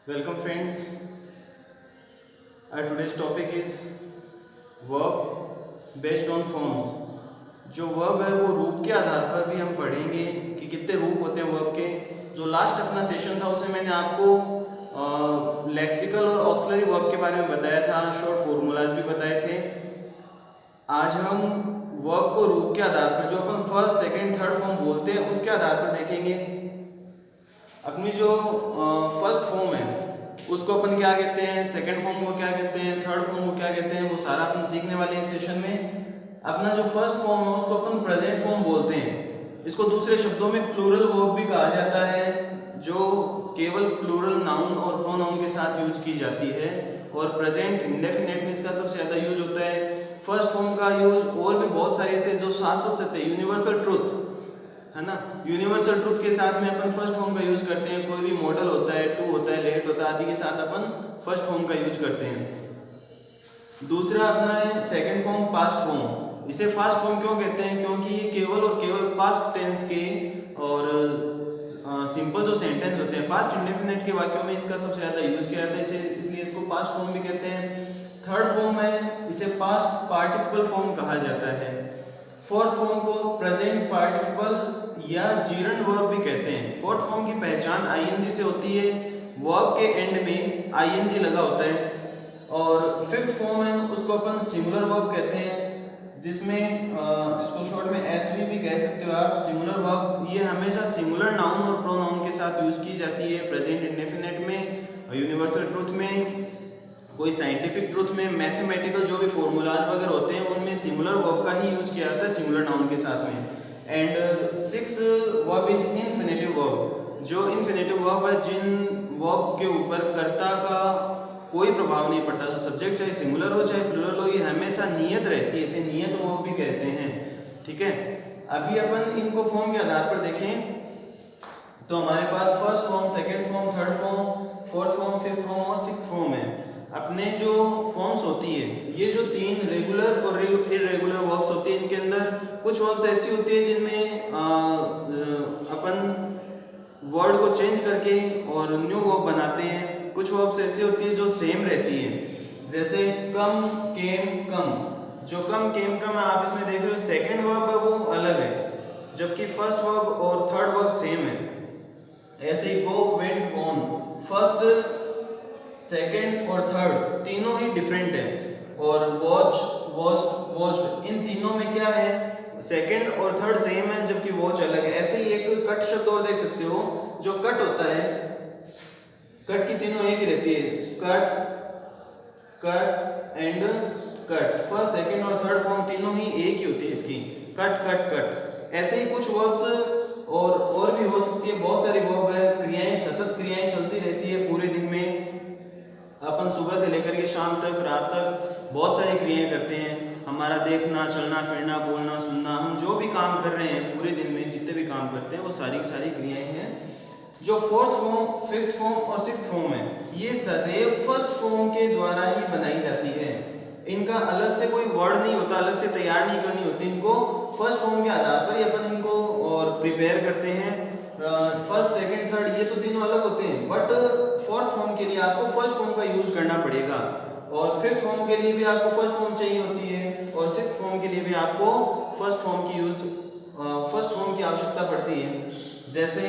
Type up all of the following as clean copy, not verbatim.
Welcome friends. Our today's topic is verb based on forms. जो verb है वो रूप के आधार पर भी हम पढ़ेंगे कि कितने रूप होते हैं वर्ब के। जो लास्ट अपना सेशन था उसमें मैंने आपको लेक्सिकल और ऑक्सिलरी वर्ब के बारे में बताया था, शॉर्ट फॉर्मूलाज भी बताए थे। आज हम वर्ब को रूप के आधार पर जो अपन फर्स्ट सेकंड थर्ड फॉर्म बोलते हैं उसके आधार पर देखेंगे। अपनी जो फर्स्ट फॉर्म है उसको अपन क्या कहते हैं, सेकंड फॉर्म को क्या कहते हैं, थर्ड फॉर्म को क्या कहते हैं, वो सारा अपन सीखने वाले हैं इस सेशन में। अपना जो फर्स्ट फॉर्म है उसको अपन प्रेजेंट फॉर्म बोलते हैं। इसको दूसरे शब्दों में प्लूरल वर्ब भी कहा जाता है, जो केवल प्लूरल नाउन और प्रोनाउन के साथ यूज की जाती है। और प्रेजेंट इंडेफिनेट में इसका सबसे ज़्यादा यूज होता है। फर्स्ट फॉर्म का यूज और भी बहुत सारे ऐसे जो शाश्वत सत्य, यूनिवर्सल ट्रुथ है ना, यूनिवर्सल ट्रुथ के साथ में अपन फर्स्ट फॉर्म का यूज करते हैं। कोई भी मॉडल होता है, टू होता है, लेट होता है आदि के साथ अपन फर्स्ट फॉर्म का यूज करते हैं। दूसरा अपना है सेकंड फॉर्म, पास्ट फॉर्म। इसे फास्ट फॉर्म क्यों कहते हैं? क्योंकि ये केवल और केवल पास्ट टेंस के और सिंपल जो सेंटेंस होते हैं, पास्ट इंडेफिनिट के वाक्यों में इसका सबसे ज्यादा यूज किया जाता है, इसे इसलिए इसको पास्ट फॉर्म भी कहते हैं। थर्ड फॉर्म है, इसे पास्ट पार्टिसिपल फॉर्म कहा जाता है। फोर्थ फॉर्म को प्रेजेंट पार्टिसिपल या जीरंड वर्ब भी कहते हैं। फोर्थ फॉर्म की पहचान आईएनजी से होती है, वर्ब के एंड में आईएनजी लगा होता है। और फिफ्थ फॉर्म है उसको अपन सिंगुलर वर्ब कहते हैं, जिसमें इसको शॉर्ट में एसवी भी कह सकते हो आप। सिंगुलर वर्ब ये हमेशा सिंगुलर नाउन और प्रोनाउन के साथ यूज की जाती है, प्रेजेंट इंडेफिनिट में, यूनिवर्सल ट्रुथ में, कोई साइंटिफिक ट्रुथ में, मैथमेटिकल जो भी फॉर्मूलाज वगैरह होते हैं उनमें सिंगुलर वर्ब का ही यूज किया जाता है सिंगुलर नाउन के साथ में। And six verb is infinitive verb. जो इन्फिनेटिव वर्ब है, जिन वर्ब के ऊपर कर्ता का कोई प्रभाव नहीं पड़ता, तो सब्जेक्ट चाहे सिंगुलर हो चाहे प्लूरल हो, ये हमेशा नियत रहती है, इसे नियत वर्ब भी कहते हैं। ठीक है, अभी अपन इनको फॉर्म के आधार पर देखें तो हमारे पास first form, second form, third form, fourth form, fifth form और सिक्स्थ फॉर्म है। अपने जो फॉर्म्स होती है, ये जो तीन रेगुलर और इरेगुलर वर्ब्स होती है, इनके अंदर कुछ वर्ब्स ऐसी होती है जिनमें अपन वर्ड को चेंज करके और न्यू वर्ब बनाते हैं। कुछ वर्ब्स ऐसी होती है जो सेम रहती है, जैसे कम, केम, कम। जो कम, केम, कम है, आप इसमें देख रहे हो सेकेंड वर्ब है वो अलग है, जबकि फर्स्ट वर्ब और थर्ड वर्ब सेम है। ऐसे ही गो, वेंट, गॉन, फर्स्ट, सेकेंड और थर्ड तीनों ही डिफरेंट है। और वॉच, वॉच्ड, वॉच्ड, इन तीनों में क्या है, सेकेंड और थर्ड सेम है जबकि वॉच अलग है। ऐसे ही एक कट शब्द और देख सकते हो, जो कट होता है, कट की तीनों एक ही रहती है, cut, cut and cut. First, second और थर्ड फॉर्म तीनों ही एक ही होती है इसकी, कट, कट, कट। ऐसे ही कुछ वर्ब्स और भी हो सकती है, बहुत सारी वर्ब है, क्रियाएं, सतत क्रियाएं चलती रहती है पूरे दिन में। अपन सुबह से लेकर के शाम तक, रात तक बहुत सारी क्रियाएं करते हैं। हमारा देखना, चलना, फिरना, बोलना, सुनना, हम जो भी काम कर रहे हैं पूरे दिन में, जितने भी काम करते हैं वो सारी की सारी क्रियाएं हैं। जो फोर्थ फॉर्म, फिफ्थ फॉर्म और सिक्स्थ फॉर्म है, ये सदैव फर्स्ट फॉर्म के द्वारा ही बनाई जाती है। इनका अलग से कोई वर्ड नहीं होता, अलग से तैयार नहीं करनी होती, इनको फर्स्ट फॉर्म के आधार पर ही अपन इनको और प्रिपेयर करते हैं। फर्स्ट, सेकंड, थर्ड ये तो तीनों अलग होते हैं, बट फोर्थ फॉर्म के लिए आपको फर्स्ट फॉर्म का यूज करना पड़ेगा, और फिफ्थ फॉर्म के लिए भी आपको फर्स्ट फॉर्म चाहिए होती है, और सिक्स्थ फॉर्म के लिए भी आपको फर्स्ट फॉर्म की आवश्यकता पड़ती है। जैसे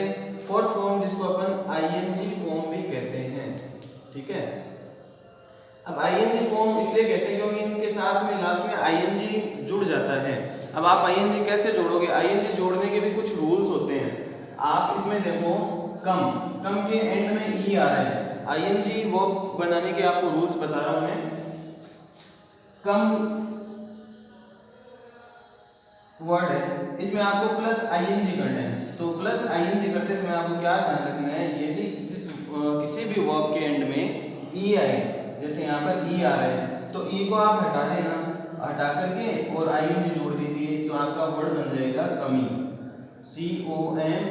फोर्थ फॉर्म जिसको अपन आईएनजी फॉर्म भी कहते हैं। ठीक है, अब आईएनजी फॉर्म इसलिए कहते हैं क्योंकि इनके साथ में लास्ट में आईएनजी जुड़ जाता है। अब आप आईएनजी कैसे जोड़ोगे? आईएनजी जोड़ने के भी कुछ रूल्स होते हैं। आप इसमें देखो, कम, कम के एंड में ई आ रहा है, आईएनजी वर्ब बनाने के आपको रूल्स बता रहा हूं मैं। कम वर्ड है, इसमें आपको प्लस आईएनजी करना है, तो प्लस आईएनजी करते समय आपको क्या ध्यान रखना है, यदि किसी भी वर्ब के एंड में ई आए, जैसे यहाँ पर ई आ रहा है, तो ई को आप हटा देना, हटा करके और आईएनजी जोड़ दीजिए, तो आपका वर्ड बन जाएगा कमी, COMING,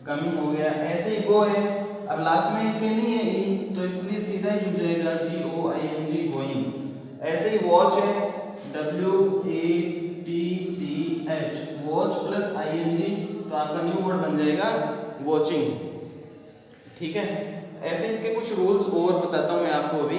कमी हो गया। ऐसे ही गो है, अब लास्ट में इसमें नहीं है ई, तो इसलिए सीधा ही जुड़ जाएगा GOING, गोइंग। ऐसे ही वॉच है, WATCH, वॉच प्लस आईएनजी, तो आपका न्यू वर्ड बन जाएगा वॉचिंग। ठीक है, ऐसे इसके कुछ रूल्स और बताता हूं मैं आपको अभी।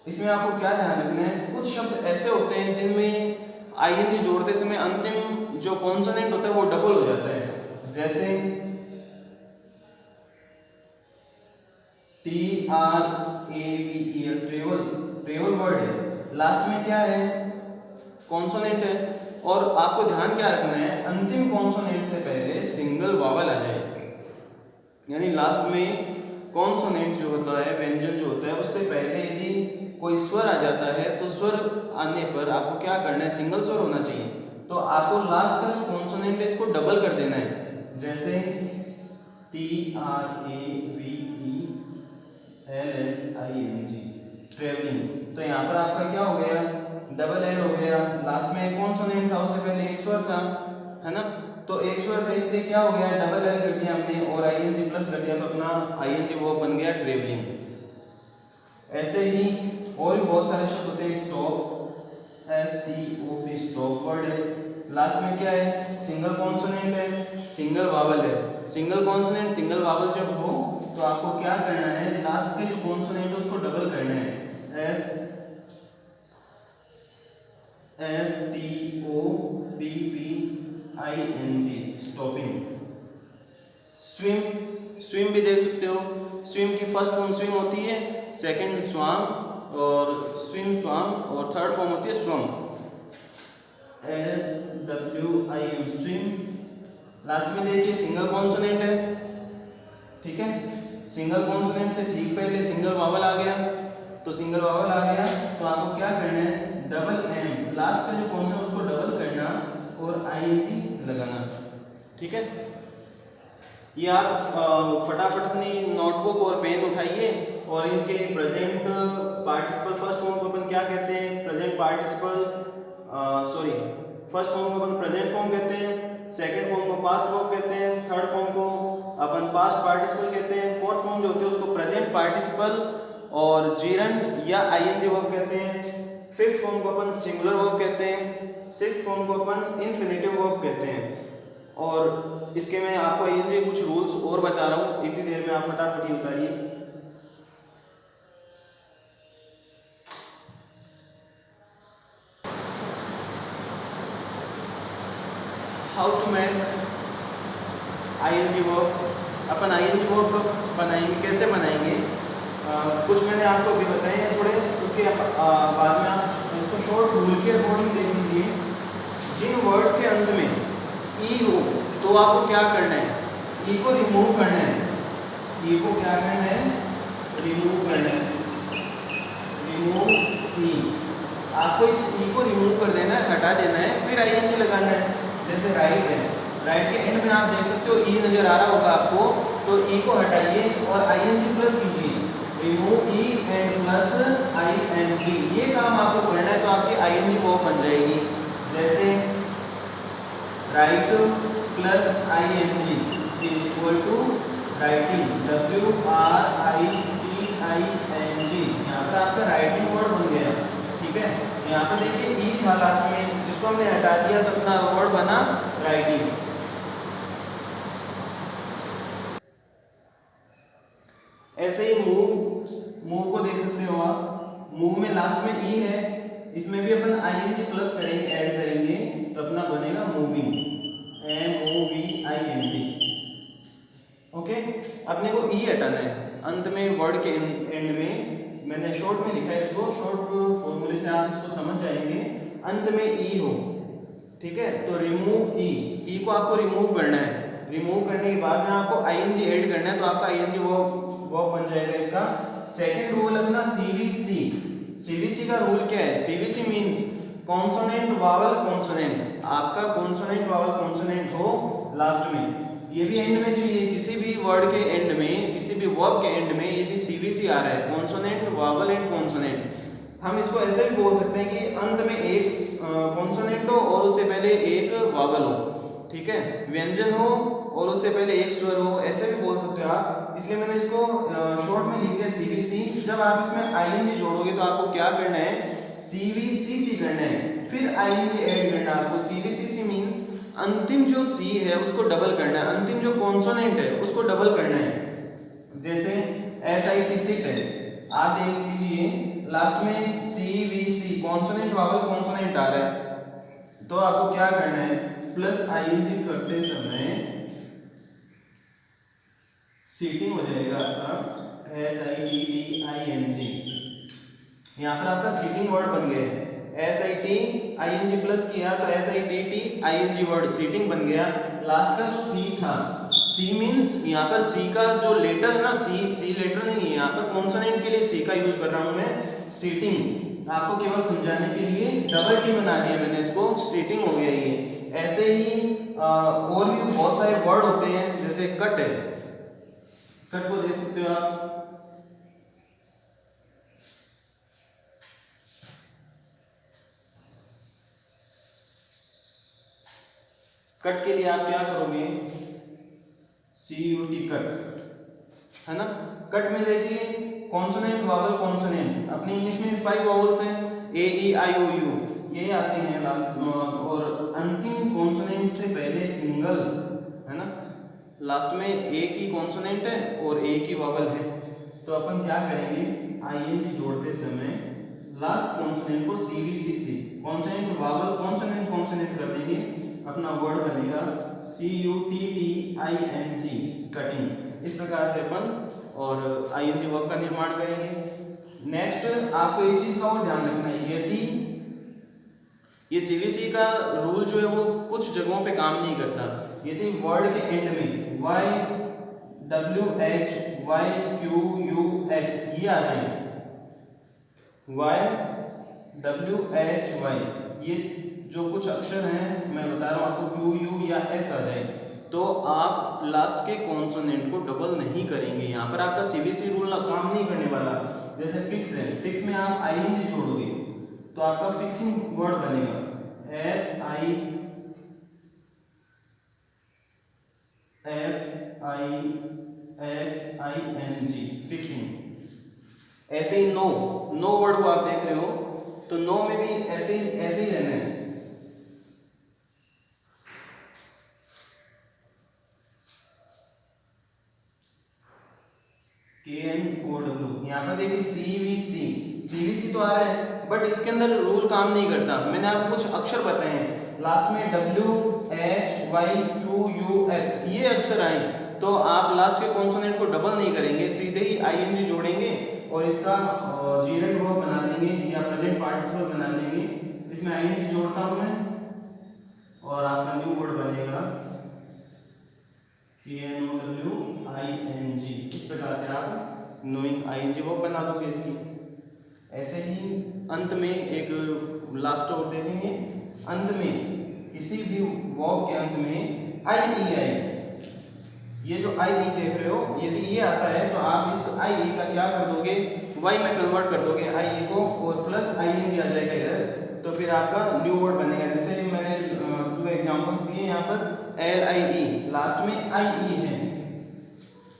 इसमें आपको क्या ध्यान रखना है, कुछ शब्द ऐसे होते हैं जिनमें आईएनजी जोड़ते समय अंतिम जो कॉन्सोनेंट होता है वो डबल हो जाता है, जैसे TRAVEL, ट्रेवल, ट्रेवल वर्ड है, लास्ट में क्या है, कॉन्सोनेंट है। और आपको ध्यान क्या रखना है, अंतिम कॉन्सोनेंट से पहले सिंगल वावल आ जाए, यानी लास्ट में कॉन्सोनेंट जो होता है, व्यंजन जो होता है, उससे पहले यदि कोई स्वर आ जाता है तो स्वर आने पर आपको क्या करना है, सिंगल स्वर होना चाहिए। तो आपको लास्ट का जो कॉन्सोनेंट है इसको डबल कर देना है, जैसे TRAVELING, ट्रेवलिंग। तो यहाँ पर आपका क्या हो गया, डबल एल हो गया, लास्ट में कॉन्सोनेंट था, उससे पहले एक स्वर था, है ना। तो एक स्वर था, इसलिए क्या हो गया, डबल एल कर दिया हमने और आईएनजी प्लस कर दिया, तो अपना आईएनजी वो बन गया ट्रेवलिंग। ऐसे ही और भी बहुत सारे शब्द होते हैं, स्टॉप, STOP, स्टॉप वर्ड है, लास्ट में क्या है, सिंगल कॉन्सोनेंट है, सिंगल वावल है। सिंगल कॉन्सोनेंट सिंगल वावल जब हो तो आपको क्या करना है, लास्ट के जो कॉन्सोनेंट है उसको डबल करना है, STOPPING, स्टॉपिंग। स्विम, स्विम भी देख सकते हो, स्विम की फर्स्ट फॉर्म स्विम होती है, सेकंड स्वाम और स्विम स्वाम, और थर्ड फॉर्म होती है स्वम, SWIM, स्विम। लास्ट में देखिए सिंगल कॉन्सोनेंट है, ठीक है, सिंगल कॉन्सोनेंट से ठीक पहले सिंगल वावल आ गया, तो सिंगल वावल आ गया तो आपको क्या करना है, डबल एम, लास्ट का जो कॉन्सोनेंट उसको डबल करना और आईएनजी लगाना, ठीक है। ये आप फटाफट अपनी नोटबुक और पेन उठाइए और इनके प्रेजेंट पार्टिसिपल, फर्स्ट फॉर्म को अपन क्या कहते हैं, present participle, sorry, first form को अपन प्रेजेंट फॉर्म कहते हैं, सेकंड फॉर्म को पास्ट वर्ब कहते हैं, थर्ड फॉर्म को अपन पास्ट पार्टिसिपल कहते हैं, फोर्थ फॉर्म जो होती है उसको प्रेजेंट पार्टिसिपल और जीरंड या आईएनजी वर्ब कहते हैं, फिफ्थ फॉर्म को अपन सिंगुलर वर्ब कहते हैं, सिक्स्थ फॉर्म को अपन इन्फिनेटिव वर्ब कहते हैं। और इसके मैं आपको आईएनजी कुछ रूल्स और बता रहा हूँ, इतनी देर में आप फटाफट ही उतारिए। How to make ING verb, अपन आईएनजी वर्ब बनाएंगे, कैसे बनाएंगे, कुछ मैंने आपको अभी बताए हैं थोड़े, उसके बाद में आप इसको शॉर्ट रूल के अकॉर्डिंग देख लीजिए। जिन वर्ड्स के अंत में ई हो तो आपको क्या करना है, ई को रिमूव करना है, ई को क्या करना है, रिमूव करना है, रिमूव ई, आपको इस ई को रिमूव कर देना है, हटा देना है, फिर आईएनजी लगाना है। जैसे राइट है, राइट के एंड में आप देख सकते हो ई नजर आ रहा होगा आपको, तो ई को हटाइए और आईएनजी प्लस कीजिए, remove E and plus ING, ये काम आपको करना है, तो आपकी आईएनजी वो बन जाएगी। जैसे write plus ING is equal to writing, WRITING, यहाँ पर आपका राइटिंग वर्ड बन गया, ठीक है। यहाँ पे देखिए ई था लास्ट में, जिसको हमने हटा दिया तो अपना वर्ड बना राइटिंग। ऐसे ही मूव, मूव को देख सकते हो आप, मूव में लास्ट में ई है, इसमें भी अपन आईएनजी प्लस करेंगे, ऐड करेंगे, तो अपना बनेगा मूविंग, MOVING। ओके, अपने को ई हटाना है अंत में, वर्ड के एंड में, मैंने शॉर्ट में लिखा है इसको, शॉर्ट फॉर्मूले से आप इसको समझ जाएंगे, अंत में ई हो, ठीक है। तो रिमूव ई, ई को आपको रिमूव करना है, रिमूव करने के बाद में आपको आईएनजी ऐड करना है, तो आपका आईएनजी वो बन जाएगा इसका। सेकंड रूल अपना सीवीसी, सीवीसी का रूल क्या है, CVC means consonant vowel consonant, आपका कॉन्सोनेंट वावल कॉन्सोनेंट हो लास्ट में, ये भी एंड में चाहिए, किसी भी वर्ड के एंड में, किसी भी वर्ब के एंड में यदि सीवीसी आ रहा है, कॉन्सोनेंट वावल एंड कॉन्सोनेंट, हम इसको ऐसे भी बोल सकते हैं कि अंत में एक कॉन्सोनेंट हो और उससे पहले एक वावल हो, ठीक है, व्यंजन हो और उससे पहले एक स्वर हो, ऐसे भी बोल सकते हो आप। इसलिए मैंने इसको शॉर्ट में लिख दिया सीवीसी। जब आप इसमें आईएनजी जोड़ोगे तो आपको क्या करना है, CVCC करना है, फिर ING ऐड करना है आपको। CVCC मीन्स अंतिम जो C है उसको डबल करना है, अंतिम जो कॉन्सोनेंट है उसको डबल करना है। जैसे SIT सिट है, आप देख लीजिए लास्ट में CVC कॉन्सोनेंट वावल कॉन्सोनेंट आ रहा है, तो आपको क्या करना है, प्लस ING करते समय सीटिंग हो जाएगा आपका SITTING, यहाँ पर आपका सीटिंग वर्ड बन गया है। SITING प्लस किया तो SITTING वर्ड सीटिंग बन गया। लास्ट का जो C था, C मीन्स यहाँ पर C का जो लेटर है ना, C लेटर नहीं है, यहाँ पर कॉन्सोनेंट के लिए C का यूज कर रहा हूँ मैं, सीटिंग। आपको केवल समझाने के लिए डबल T बना दिया मैंने इसको, सीटिंग हो गया ये। ऐसे ही और भी बहुत सारे वर्ड होते हैं, जैसे कट है, कट को देख सकते हो आप, कट के लिए आप क्या करोगे, CUT कट, है ना। कट में देखिए कॉन्सोनेंट वावल कॉन्सोनेंट, अपने इंग्लिश में 5 वावल्स हैं, AEIOU ये आते हैं लास्ट, और अंतिम कॉन्सोनेंट से पहले सिंगल, है ना, लास्ट में एक ही कॉन्सोनेंट है और एक ही वावल है। तो अपन क्या करेंगे, ING जोड़ते समय लास्ट कॉन्सोनेंट को CVCC consonant vowel consonant consonant कर देंगे, अपना वर्ड बनेगा CUTTING कटिंग। इस प्रकार से अपन और ING वर्ब का निर्माण करेंगे। नेक्स्ट आपको एक चीज का और ध्यान रखना है, यदि ये CVC का रूल जो है वो कुछ जगहों पे काम नहीं करता, यदि वर्ड के एंड में YWH YQUX ये आ जाए, YWHY ये जो कुछ अक्षर हैं मैं बता रहा हूँ आपको, QU या X आ जाए, तो आप लास्ट के कॉन्सोनेंट को डबल नहीं करेंगे। यहाँ पर आपका CVC रूल काम नहीं करने वाला। जैसे फिक्स है, फिक्स में आप ING जोड़ोगे तो आपका फिक्सिंग वर्ड बनेगा FIXING फिक्सिंग। ऐसे ही नो वर्ड को आप देख रहे हो, तो नो में भी ऐसे ही रहना है। KNOW, यहाँ पर देखिए CVC तो आ रहा है, बट इसके अंदर रूल काम नहीं करता। मैंने आपको कुछ अक्षर बताए हैं, लास्ट में WHYQUX ये अक्षर आए, तो आप लास्ट के कॉन्सोनेंट को डबल नहीं करेंगे, सीधे ही ING जोड़ेंगे और इसका जीरेंट वर्ब बना देंगे या प्रेजेंट पार्टिसिपल बना देंगे। इसमें ING जोड़ता हूं मैं और आपका न्यू वर्ड बनेगा KNOWING। इस प्रकार से आप नोइंग ING वर्ब बना दोगे इसकी। ऐसे ही अंत में एक लास्ट और देखेंगे, अंत में किसी भी वर्ब के अंत में IE ये जो IE देख रहे हो, यदि ये आता है तो आप इस IE का क्या कर दोगे, Y में कन्वर्ट कर दोगे IE को और प्लस ING आ जाएगा इधर, तो फिर आपका न्यू वर्ड बनेगा। जैसे मैंने 2 एग्जांपल्स दिए, यहाँ पर LIE लास्ट में IE है,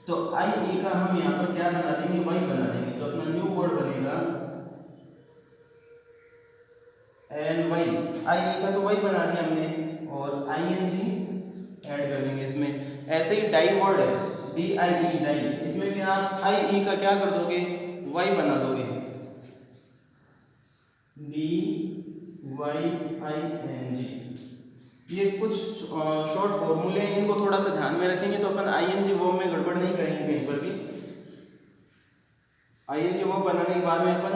तो IE का हम यहाँ पर क्या बना देंगे, Y बना देंगे, तो अपना न्यू वर्ड बनेगा LY। IE का तो Y बना दिया हमने और ING ऐड कर देंगे इसमें। ऐसे ही डाई वर्ड है DIE डाई, इसमें क्या आप IE का क्या कर दोगे, Y बना दोगे, DYING। ये कुछ शॉर्ट फॉर्मूले हैं, इनको थोड़ा सा ध्यान में रखेंगे तो अपन ING वर्ब में गड़बड़ नहीं करेंगे कहीं पर भी। ING वर्ब बनाने के बाद में अपन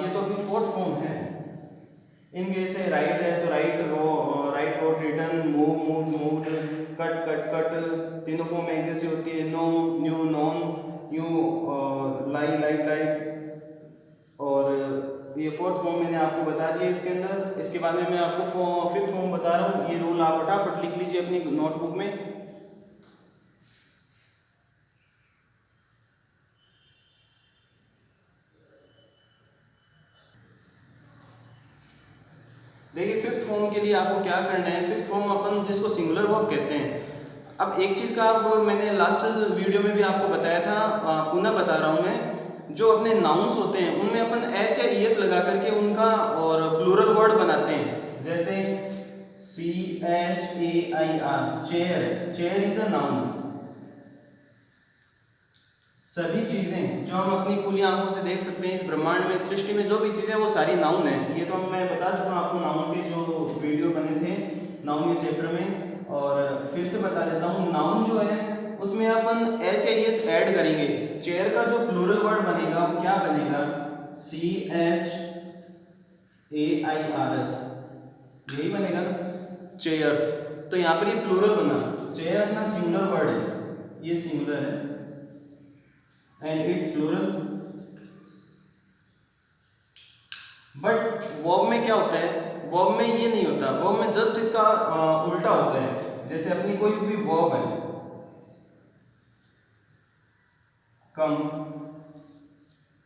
ये तो अपनी फोर्थ फॉर्म है, इनके से राइट है तो write wrote written, moved, cut, तीनों फॉर्म में एग्जिस्ट होती है। Know, knew, known, new, like, और ये फोर्थ फॉर्म मैंने आपको बता दिया इसके अंदर। इसके बाद में मैं आपको फिफ्थ फॉर्म बता रहा हूँ, ये रूल आप फटाफट लिख लीजिए अपनी नोटबुक में। देखिए फिफ्थ फॉर्म के लिए आपको क्या करना है, फिफ्थ फॉर्म अपन जिसको सिंगुलर वर्ब कहते हैं। अब एक चीज़ का आप मैंने लास्ट वीडियो में भी आपको बताया था, पुनः बता रहा हूँ मैं, जो अपने नाउन्स होते हैं उनमें अपन एस या ईएस लगा करके उनका प्लूरल वर्ड बनाते हैं, जैसे CHAIR, chair, chair is a noun. सभी चीजें जो हम अपनी खुली आंखों से देख सकते हैं इस ब्रह्मांड में, सृष्टि में जो भी चीजें वो सारी नाउन है। ये तो मैं बता चुका हूँ आपको नाउन के जो वीडियो बने थे नाउन के चैप्टर में, और फिर से बता देता हूँ। नाउन जो है उसमें अपन एस या एस ऐड करेंगे। चेयर का जो प्लूरल वर्ड बनेगा वो क्या बनेगा, CHAIRS, यही बनेगा ना, चेयर्स। तो यहाँ पर ये प्लूरल बना, चेयर अपना सिंगुलर वर्ड है, ये सिंगुलर है and it's plural. But verb में क्या होता है, वर्ब में ये नहीं होता, वर्ब में जस्ट इसका उल्टा होता है। जैसे अपनी कोई भी वर्ब है, कम,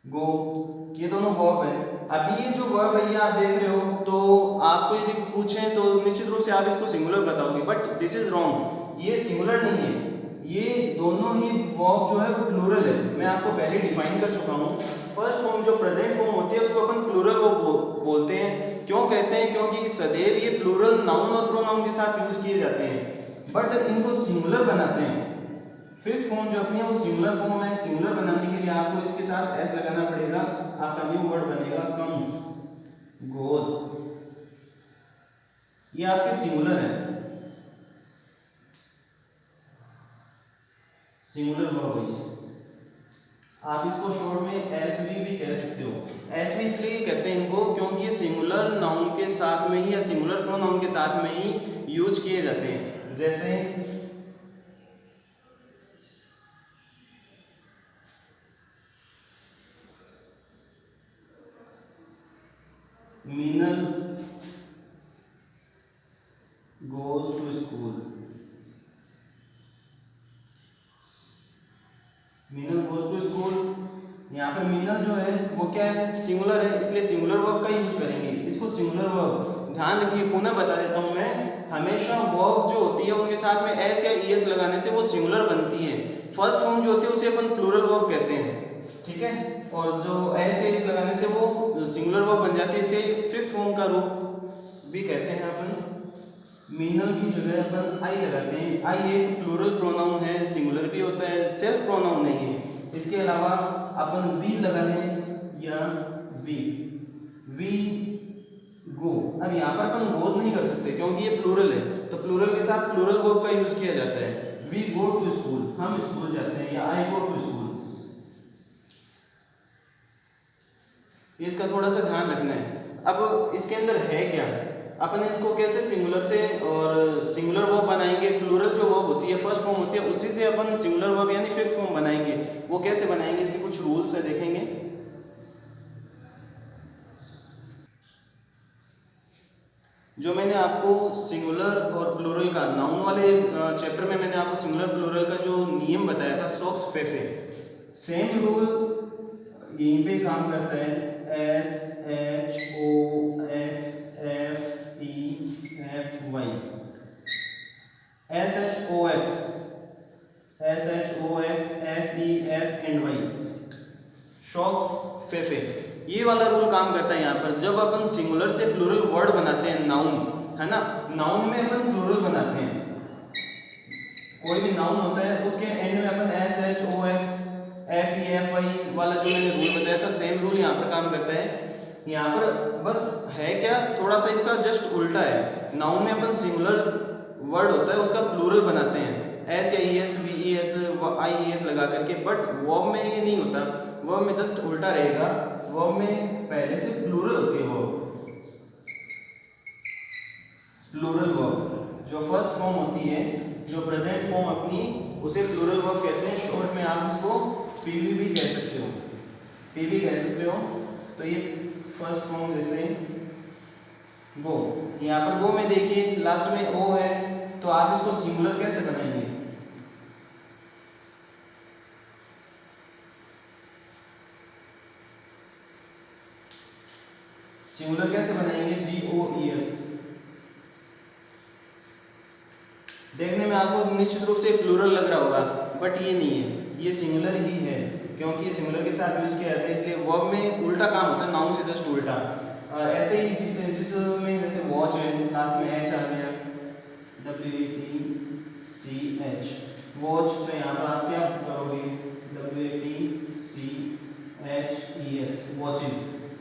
गो, ये दोनों वर्ब है। अभी ये जो वर्ब है ये आप देख रहे हो, तो आपको यदि पूछें तो निश्चित रूप से आप इसको सिंगुलर बताओगे, बट दिस इज रॉन्ग, ये सिंगुलर नहीं है, ये दोनों ही वर्ब जो है वो प्लूरल है। मैं आपको पहले डिफाइन कर चुका हूँ। फर्स्ट फॉर्म जो प्रेजेंट फॉर्म होती है उसको अपन प्लूरल वर्ब बोलते हैं। क्यों कहते हैं, क्योंकि सदैव ये प्लूरल नाउन और प्रोनाउन के साथ यूज किए जाते हैं, बट इनको सिंगुलर बनाते हैं। फिफ्थ फॉर्म जो अपनी है वो सिंगुलर फॉर्म है। सिंगुलर बनाने के लिए आपको इसके साथ एस लगाना पड़ेगा, आपका न्यू वर्ड बनेगा कम्स, गोज, ये आपके सिंगुलर है, सिंगुलर वर्ब है। आप इसको शॉर्ट में एसवी भी कह सकते हो। एसवी इसलिए कहते हैं इनको क्योंकि ये सिंगुलर नाउन के साथ में ही या सिंगुलर प्रोनाउन के साथ में ही यूज किए जाते हैं। जैसे Meenal goes to school, Meenal goes to school. यहाँ पर मीनल जो है वो क्या है, सिंगुलर है, इसलिए सिंगुलर वर्ब का यूज करेंगे। इसको सिंगुलर वर्ब, ध्यान रखिए, पुनः बता देता हूँ मैं, हमेशा वर्ब जो होती है उनके साथ में एस या ईएस लगाने से वो सिंगुलर बनती है। फर्स्ट फॉर्म जो होती है उसे अपन प्लूरल वर्ब कहते हैं, ठीक है, और जो एस या ईएस लगाने से वो सिंगुलर वर्ब बन जाती है। इसे फिफ्थ फॉर्म का रूप भी कहते हैं। अपन मीनल की जगह अपन आई लगाते हैं। आई एक प्लूरल प्रोनाउन है, सिंगुलर भी होता है, सेल्फ प्रोनाउन नहीं है। इसके अलावा अपन वी लगा लें या वी, वी गो। अब यहाँ पर अपन गोज नहीं कर सकते क्योंकि ये प्लूरल है, तो प्लूरल के साथ प्लूरल वर्ब का यूज किया जाता है। वी गो टू स्कूल, हम स्कूल जाते हैं, या आई गो टू स्कूल। इसका थोड़ा सा ध्यान रखना है। अब इसके अंदर है क्या, अपन इसको कैसे सिंगुलर से और सिंगुलर वर्ब बनाएंगे। प्लूरल जो वर्ब होती है फर्स्ट फॉर्म होती है, उसी से अपन सिंगुलर वर्ब यानी फिफ्थ फॉर्म बनाएंगे। वो कैसे बनाएंगे, इसके कुछ रूल्स है, देखेंगे। जो मैंने आपको सिंगुलर और प्लूरल का नाउन वाले चैप्टर में मैंने आपको सिंगुलर प्लूरल का जो नियम बताया था, सोक्स फेफे, सेम रूल यहीं पे काम करता है। SHOXFEFY, SHOXFEF एंड वाई, शॉक्स फेफे, ये वाला रूल काम करता है यहाँ पर। जब अपन सिंगुलर से प्लूरल वर्ड बनाते हैं, नाउन है ना, नाउन में अपन प्लूरल बनाते हैं। कोई भी नाउन होता है उसके एंड में अपन SHOXFEFY वाला जो मैंने रूल बताया था, सेम रूल यहाँ पर काम करता है। यहाँ पर बस है क्या, थोड़ा सा इसका जस्ट उल्टा है। नाउन में अपन सिंगुलर वर्ड होता है उसका प्लूरल बनाते हैं, एस या E S, V E S, I E S लगा करके, बट वर्ब में ये नहीं होता, वर्ब में जस्ट उल्टा रहेगा। वर्ब में पहले से प्लूरल होती है, वर्ब प्लूरल वर्ब जो फर्स्ट फॉर्म होती है, जो प्रेजेंट फॉर्म अपनी, उसे प्लूरल वर्ब कहते हैं। शॉर्ट में आप इसको पीवी भी कह सकते हो, पीवी कह सकते हो। तो ये फर्स्ट फॉर्म जैसे गो, यहाँ पर गो में देखिए लास्ट में ओ है, तो आप इसको सिंगुलर कैसे बनाएंगे, सिंगुलर कैसे बनाएंगे, GOES। देखने में आपको निश्चित रूप से प्लूरल लग रहा होगा, बट ये नहीं है, ये सिंगुलर ही है, क्योंकि सिंगुलर के साथ यूज किया जाता है, इसलिए वर्ब में उल्टा काम होता है, नाउन से जस्ट उल्टा। ऐसे ही जिसमें जैसे वॉच है, लास्ट में एच आ गया, WATCH वॉच, तो यहाँ पर आप क्या करोगे, WATCHES वॉचेस,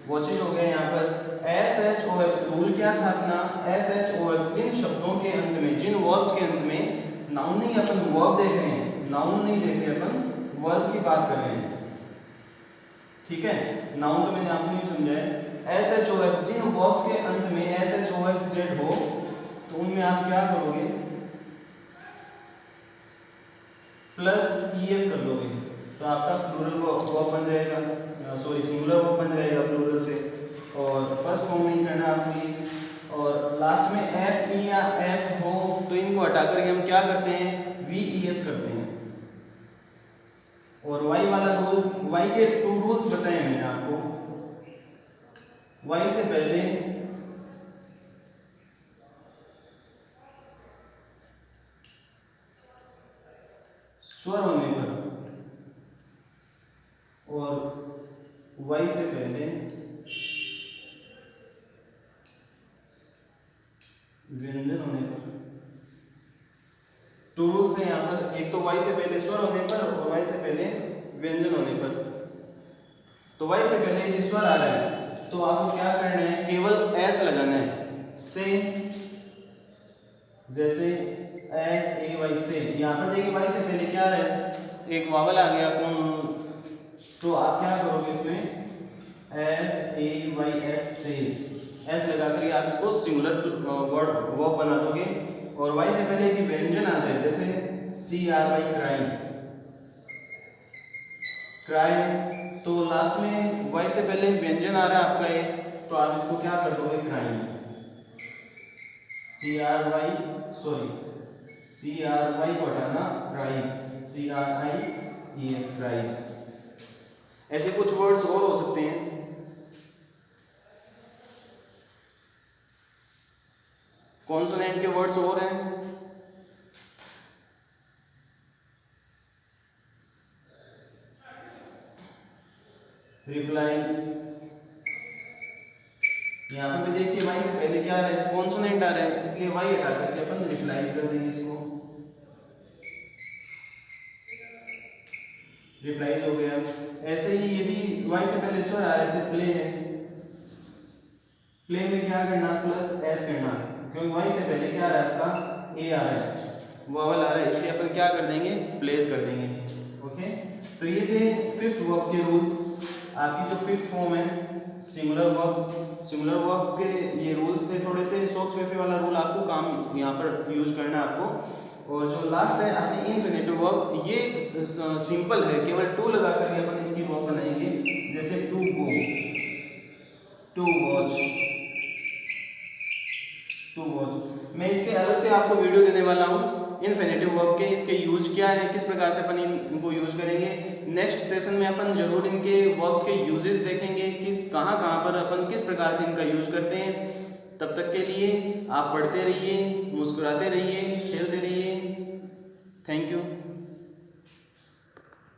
वॉचेस हो गए यहाँ पर। SHOX रूल क्या था अपना, SHOX जिन शब्दों के अंत में, जिन वर्ब्स के अंत में नाउन नहीं, अपन वर्ब देख रहे हैं, नाउन नहीं देख रहे, अपन वर्ब की बात कर रहे हैं, ठीक है। नाउन तो मैंने आपको नहीं समझाया। SHOX जिन वर्ब्स के अंत में SHOXZ हो, तो उनमें आप क्या करोगे, प्लस ES कर दोगे, तो आपका प्लूरल वर्ब बन जाएगा, सॉरी सिंगुलर वर्ब बन जाएगा प्लूरल से, और फर्स्ट फॉर्म में ही करना आपको ये। और लास्ट में FE या F हो तो इनको हटा करके हम क्या करते हैं, VES करते हैं। और Y वाला रूल, Y के 2 रूल्स बताए मैंने आपको। Y से पहले स्वर होने पर, और Y से पहले व्यंजन होने पर। 2 रूल्स है यहाँ पर, एक तो Y से पहले स्वर होने पर और Y से पहले व्यंजन होने पर। तो Y से पहले यदि स्वर आ रहा है तो आपको क्या करना है, केवल S लगाना है, से, जैसे SAY से। यहाँ पर देखिए Y से पहले क्या आ रहा है, एक वावल आ गया, तो आप क्या करोगे इसमें, SAYS सेज, S लगा करके आप इसको सिंगुलर वर्ब बना दोगे। और Y से पहले यदि व्यंजन आ जाए, जैसे CRY क्राई, क्राई, तो लास्ट में Y से पहले व्यंजन आ रहा है आपका ये, तो आप इसको क्या कर दोगे, क्राइम, CRY को हटाना, क्राइज, CRIES क्राइज। ऐसे कुछ वर्ड्स और हो सकते हैं। कॉन्सोनेंट के वर्ड्स और हैं, रिप्लाई, यहाँ पे देखिए Y से पहले क्या आ रहा है, कॉन्सोनेंट आ रहा है, इसलिए Y हटा करके अपन रिप्लाइज कर देंगे इसको, रिप्लाइज हो गया। ऐसे ही यदि Y से पहले स्वर आ रहा है, जैसे प्ले है, प्ले में क्या करना, प्लस S करना, क्योंकि Y से पहले क्या आ रहा है आपका, A आ रहा है, वोवेल आ रहा है, इसलिए अपन क्या कर देंगे, प्लेस कर देंगे। ओके, तो ये थे 5th वर्ब के रूल्स। आपकी जो 5th फॉर्म है सिंगुलर वर्ब, सिंगुलर वर्ब्स के ये रूल्स थे थोड़े से। सॉक्स वेफे वाला रूल आपको काम यहाँ पर यूज करना है आपको। और जो लास्ट है आपकी इन्फिनेटिव वर्ब, ये सिंपल है, केवल टू लगा करके अपन इसकी वर्ब बनाएंगे, जैसे to go, to watch, to watch. मैं इसके अलग से आपको वीडियो देने वाला हूँ इन्फिनेटिव वर्ब के, इसके यूज क्या है, किस प्रकार से अपन इनको यूज करेंगे। नेक्स्ट सेशन में अपन जरूर इनके वर्ब्स के यूजेस देखेंगे, कहाँ पर अपन किस प्रकार से इनका यूज करते हैं। तब तक के लिए आप पढ़ते रहिए, मुस्कुराते रहिए, खेलते रहिए। Thank you.